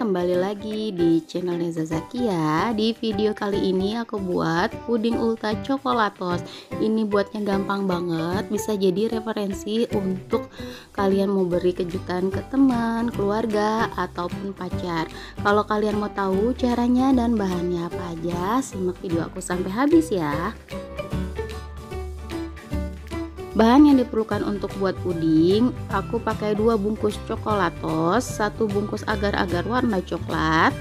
kembali lagi di channel Neza Zakia. Di video kali ini aku buat puding ultra coklatos. Ini buatnya gampang banget, bisa jadi referensi untuk kalian mau beri kejutan ke teman, keluarga, ataupun pacar. Kalau kalian mau tahu caranya dan bahannya apa aja, simak video aku sampai habis ya. Bahan yang diperlukan untuk buat puding, aku pakai 2 bungkus coklatos, 1 bungkus agar-agar warna coklat,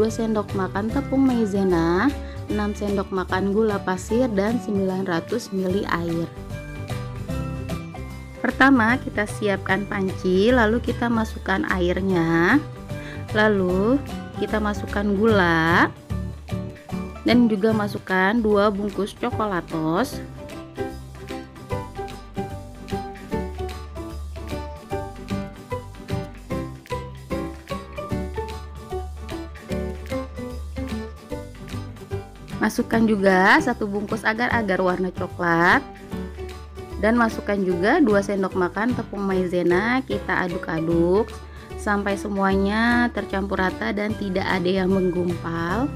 2 sendok makan tepung maizena, 6 sendok makan gula pasir, dan 900 ml air. Pertama kita siapkan panci, lalu kita masukkan airnya, lalu kita masukkan gula, dan juga masukkan 2 bungkus coklatos. Masukkan juga 1 bungkus agar-agar warna coklat, dan masukkan juga 2 sendok makan tepung maizena. Kita aduk-aduk sampai semuanya tercampur rata dan tidak ada yang menggumpal.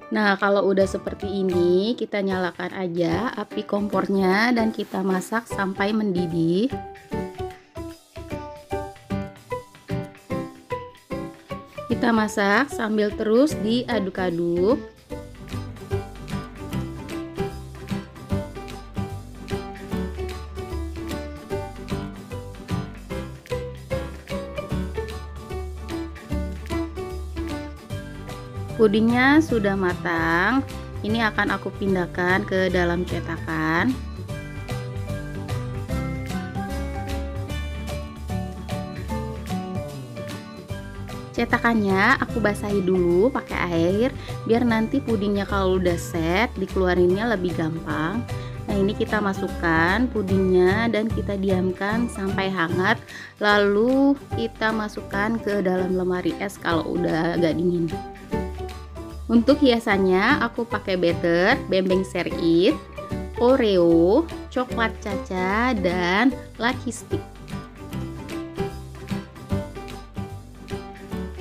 Nah, kalau udah seperti ini, kita nyalakan aja api kompornya dan kita masak sampai mendidih. Kita masak sambil terus diaduk-aduk. Pudingnya sudah matang. Ini akan aku pindahkan ke dalam cetakan. Cetakannya aku basahi dulu pakai air biar nanti pudingnya kalau udah set dikeluarinnya lebih gampang. Nah, ini kita masukkan pudingnya dan kita diamkan sampai hangat, lalu kita masukkan ke dalam lemari es kalau udah agak dingin. Untuk hiasannya aku pakai butter, bembeng serit, Oreo, coklat caca, dan lucky stick.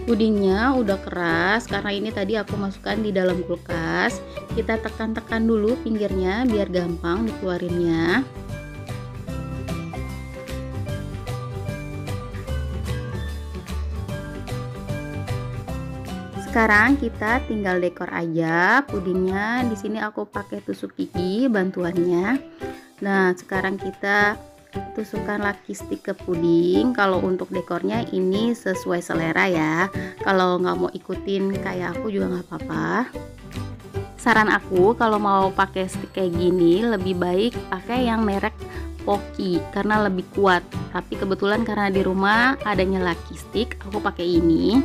Pudingnya udah keras karena ini tadi aku masukkan di dalam kulkas. Kita tekan-tekan dulu pinggirnya biar gampang dikeluarinnya. Sekarang kita tinggal dekor aja pudingnya. Di sini aku pakai tusuk gigi bantuannya. Nah, sekarang kita tusukkan lucky stick ke puding. Kalau untuk dekornya ini sesuai selera ya, kalau nggak mau ikutin kayak aku juga nggak apa-apa. Saran aku kalau mau pakai stick kayak gini lebih baik pakai yang merek Pocky karena lebih kuat, tapi kebetulan karena di rumah adanya lucky stick aku pakai ini.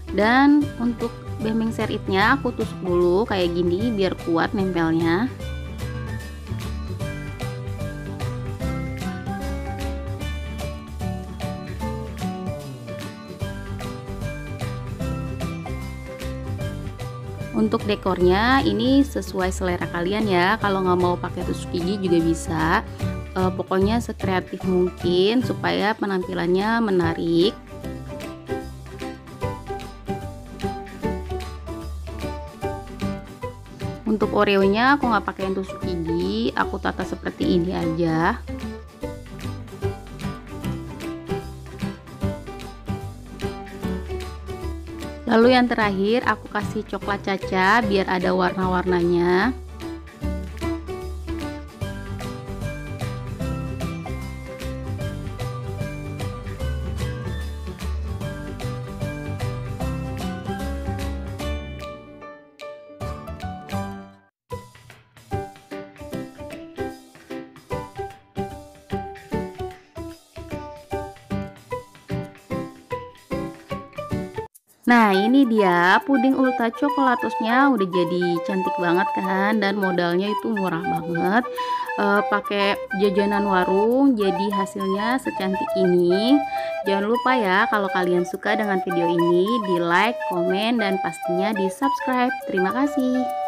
Dan untuk bembeng seritnya aku tusuk dulu kayak gini biar kuat nempelnya. Untuk dekornya ini sesuai selera kalian ya, kalau nggak mau pakai tusuk gigi juga bisa. Pokoknya sekreatif mungkin supaya penampilannya menarik. Untuk Oreonya aku nggak pakai tusuk gigi, aku tata seperti ini aja. Lalu yang terakhir aku kasih coklat caca biar ada warna-warnanya. Nah, ini dia puding ultra coklatosnya udah jadi cantik banget kan, dan modalnya itu murah banget. Pakai jajanan warung jadi hasilnya secantik ini. Jangan lupa ya kalau kalian suka dengan video ini di like, komen, dan pastinya di subscribe. Terima kasih.